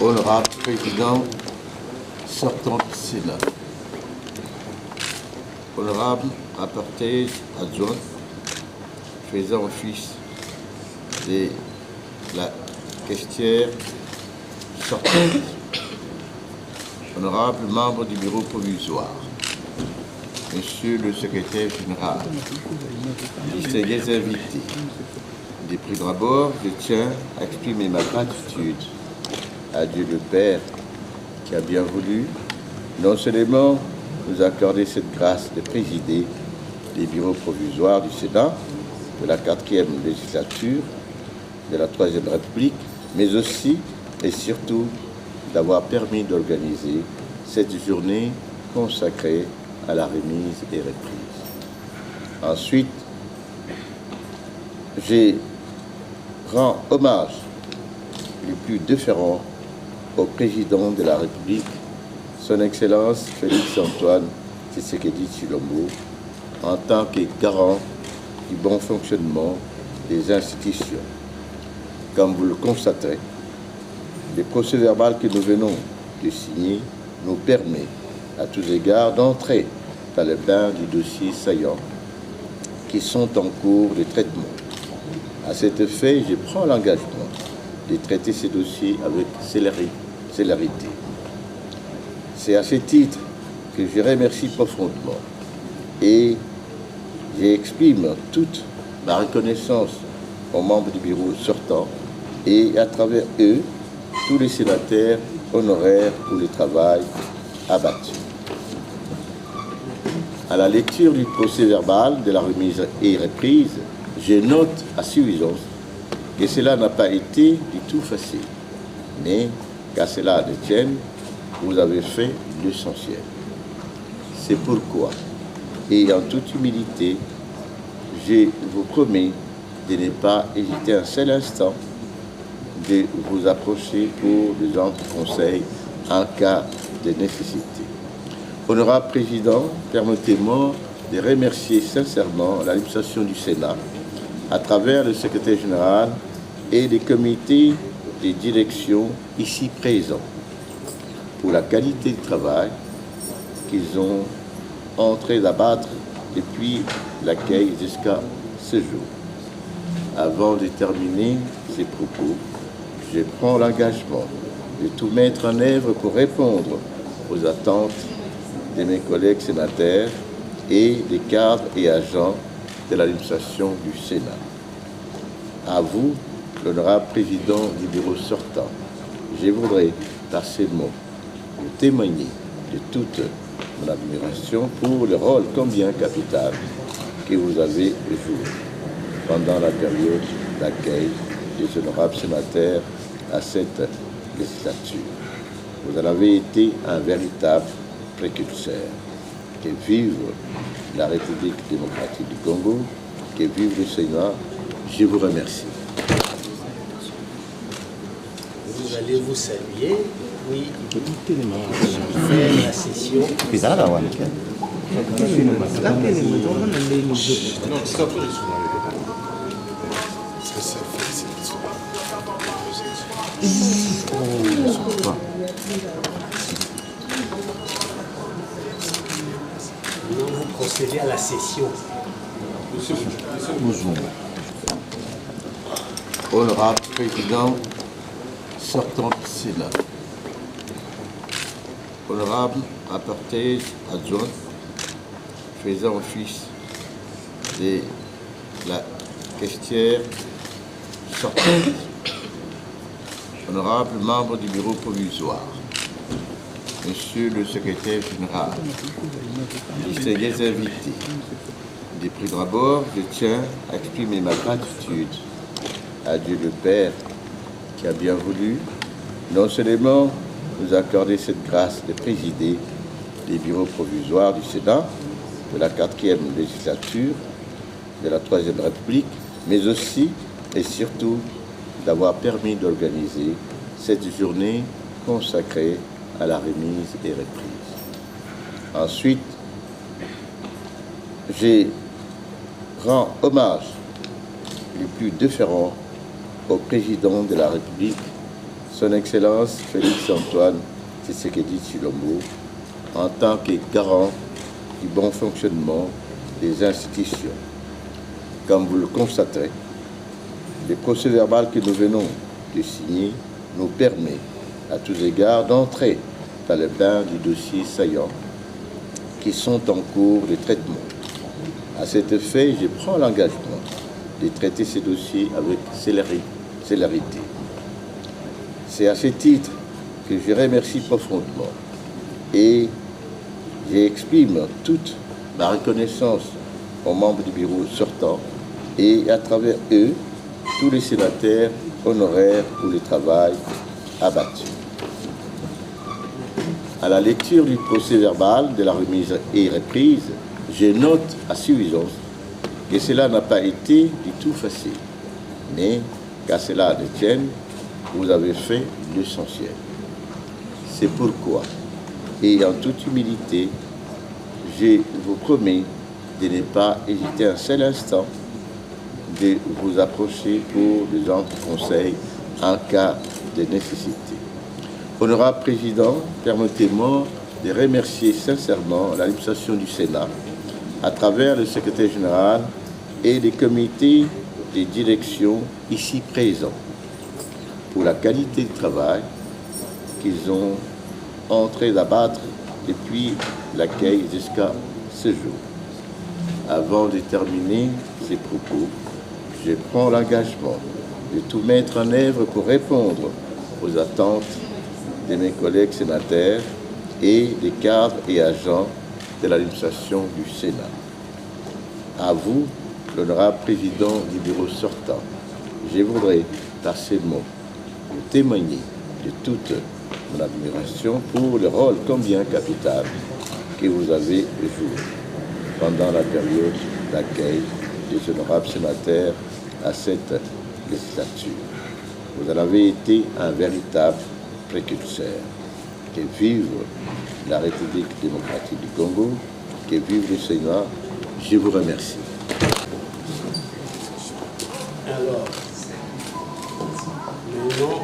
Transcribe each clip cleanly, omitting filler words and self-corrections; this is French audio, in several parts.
Honorable Président sortant du Sénat, honorable rapporteur adjoint faisant office de la caissière sortante, honorable membre du bureau provisoire, monsieur le secrétaire général, distingués invités, de prime abord, je tiens à exprimer ma gratitude à Dieu le Père qui a bien voulu non seulement nous accorder cette grâce de présider les bureaux provisoires du Sénat de la 4e législature de la 3e République, mais aussi et surtout d'avoir permis d'organiser cette journée consacrée à la remise et reprise. Ensuite, je rends hommage le plus déférent au président de la République, son Excellence Félix-Antoine Tshisekedi Tshilombo, en tant que garant du bon fonctionnement des institutions. Comme vous le constaterez, le procès-verbal que nous venons de signer nous permet à tous égards d'entrer dans le bain du dossier saillant qui sont en cours de traitement. À cet effet, je prends l'engagement de traiter ces dossiers avec célérité. C'est à ce titre que je remercie profondément et j'exprime toute ma reconnaissance aux membres du bureau sortant et à travers eux, tous les sénateurs honoraires pour le travail abattu. À la lecture du procès-verbal de la remise et reprise, je note à suffisance que cela n'a pas été du tout facile, mais qu'à cela ne tienne, vous avez fait l'essentiel. C'est pourquoi, et en toute humilité, je vous promets de ne pas hésiter un seul instant de vous approcher pour des conseils en cas de nécessité. Honorable Président, permettez-moi de remercier sincèrement l'administration du Sénat à travers le secrétaire général et les comités de direction ici présents pour la qualité du travail qu'ils ont entré d'abattre depuis l'accueil jusqu'à ce jour. Avant de terminer ces propos, je prends l'engagement de tout mettre en œuvre pour répondre aux attentes de mes collègues sénateurs et des cadres et agents de l'administration du Sénat. À vous, l'honorable président du bureau sortant, je voudrais par ces mots vous témoigner de toute mon admiration pour le rôle combien capital que vous avez joué pendant la période d'accueil des honorables sénateurs à cette législature. Vous en avez été un véritable précurseur. Que vive la République démocratique du Congo, que vive le Sénat. Je vous remercie. Vous allez vous saluer, oui, faire la session. Vous procédez à la session. Honorable Président sortant du Sénat, honorable rapporteur adjoint faisant office de la caissière sortante, honorable membre du bureau provisoire, monsieur le secrétaire général, distingués invités, de prime abord, je tiens à exprimer ma gratitude à Dieu le Père qui a bien voulu non seulement nous accorder cette grâce de présider les bureaux provisoires du Sénat de la 4e législature de la 3e République, mais aussi et surtout d'avoir permis d'organiser cette journée consacrée à la remise et reprise. Ensuite, je rends hommage le plus déférent au président de la République, son Excellence Félix-Antoine Tshisekedi Tshilombo, en tant que garant du bon fonctionnement des institutions. Comme vous le constaterez, le procès-verbal que nous venons de signer nous permet à tous égards d'entrer dans le bain du dossier saillant qui sont en cours de traitement. À cet effet, je prends l'engagement de traiter ces dossiers avec célérité. C'est à ce titre que je remercie profondément et j'exprime toute ma reconnaissance aux membres du bureau sortant et à travers eux, tous les sénateurs honoraires pour le travail abattu. À la lecture du procès-verbal de la remise et reprise, je note à suffisance que cela n'a pas été du tout facile, mais qu'à cela ne tienne, vous avez fait l'essentiel. C'est pourquoi, et en toute humilité, je vous promets de ne pas hésiter un seul instant de vous approcher pour des gens de conseil en cas de nécessité. Honorable Président, permettez-moi de remercier sincèrement l'administration du Sénat à travers le secrétaire général et les comités de direction ici présents pour la qualité du travail qu'ils ont entré d'abattre depuis l'accueil jusqu'à ce jour. Avant de terminer ces propos, je prends l'engagement de tout mettre en œuvre pour répondre aux attentes de mes collègues sénateurs et des cadres et agents de l'administration du Sénat. À vous, l'honorable président du bureau sortant, je voudrais, par ces mots, vous témoigner de toute mon admiration pour le rôle combien capital que vous avez joué pendant la période d'accueil des honorables sénateurs à cette législature. Vous en avez été un véritable précurseur. Que vive la République démocratique du Congo, que vive le Sénat. Je vous remercie. Alors, le nom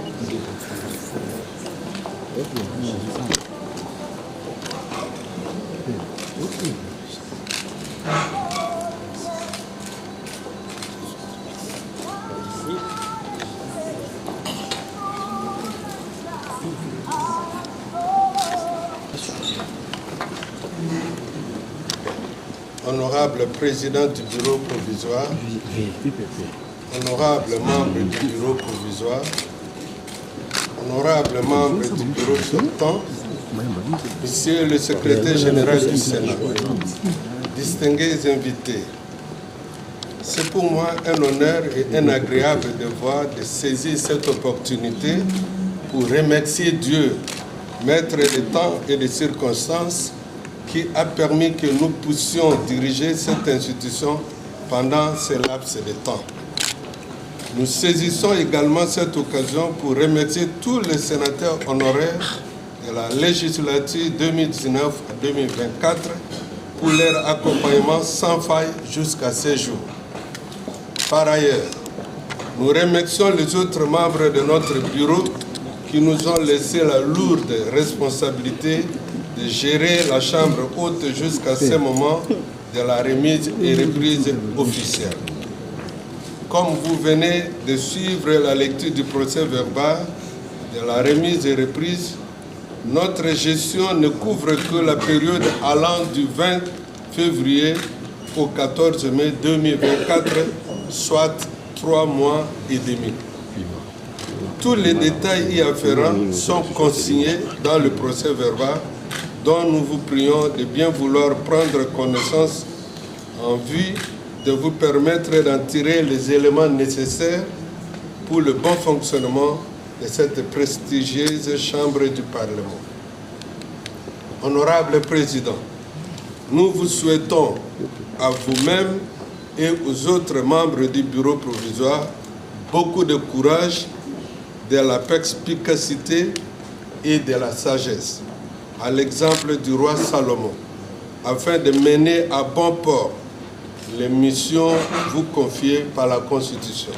Honorable président du bureau provisoire, honorable membre du bureau provisoire, honorable membre du bureau sortant, monsieur le secrétaire général du Sénat, distingués invités, c'est pour moi un honneur et un agréable devoir de saisir cette opportunité pour remercier Dieu, maître des temps et des circonstances, qui a permis que nous puissions diriger cette institution pendant ce laps de temps. Nous saisissons également cette occasion pour remercier tous les sénateurs honoraires de la législature 2019 à 2024 pour leur accompagnement sans faille jusqu'à ce jour. Par ailleurs, nous remercions les autres membres de notre bureau qui nous ont laissé la lourde responsabilité de gérer la Chambre haute jusqu'à ce moment de la remise et reprise officielle. Comme vous venez de suivre la lecture du procès verbal de la remise et reprise, notre gestion ne couvre que la période allant du 20 février au 14 mai 2024, soit 3 mois et demi. Tous les détails y afférents sont consignés dans le procès verbal dont nous vous prions de bien vouloir prendre connaissance en vue de vous permettre d'en tirer les éléments nécessaires pour le bon fonctionnement de cette prestigieuse Chambre du Parlement. Honorable Président, nous vous souhaitons à vous-même et aux autres membres du bureau provisoire beaucoup de courage, de la perspicacité et de la sagesse, à l'exemple du roi Salomon, afin de mener à bon port les missions vous confiées par la Constitution.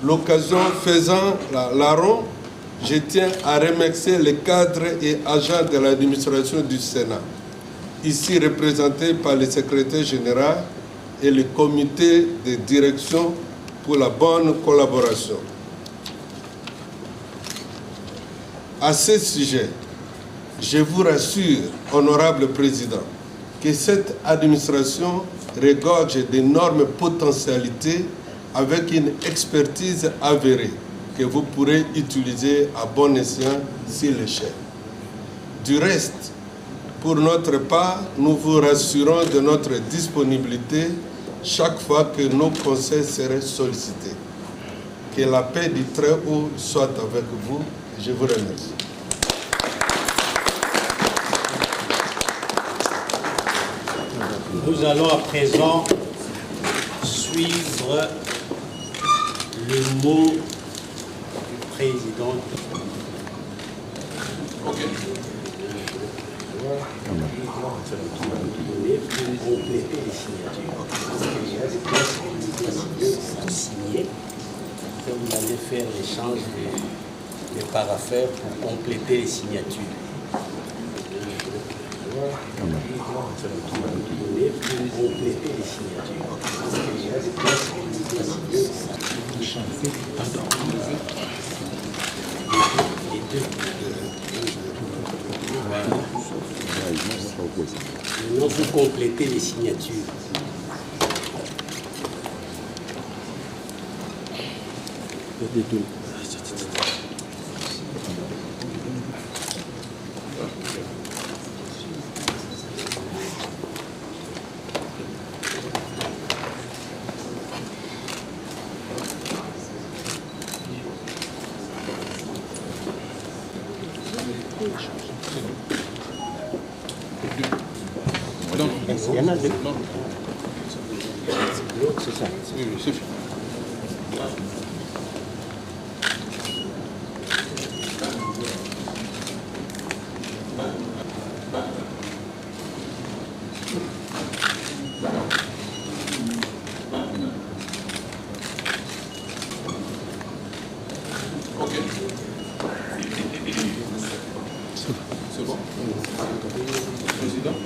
L'occasion faisant la ronde, je tiens à remercier les cadres et agents de l'administration du Sénat, ici représentés par le secrétaire général et le comité de direction pour la bonne collaboration. À ce sujet, je vous rassure, honorable président, que cette administration regorge d'énormes potentialités avec une expertise avérée que vous pourrez utiliser à bon escient sur l'échelle. Du reste, pour notre part, nous vous rassurons de notre disponibilité chaque fois que nos conseils seraient sollicités. Que la paix du Très-Haut soit avec vous. Je vous remercie. Nous allons à présent suivre le mot du président. Pour compléter les signatures. Pour signer, vous allez faire l'échange des parapheurs pour compléter les signatures. Pour compléter les signatures. Les deux. Voilà. Maintenant, vous complétez les signatures. Il y en a deux. L'autre, c'est ça. Oui, c'est fini. Ok. C'est bon? Président?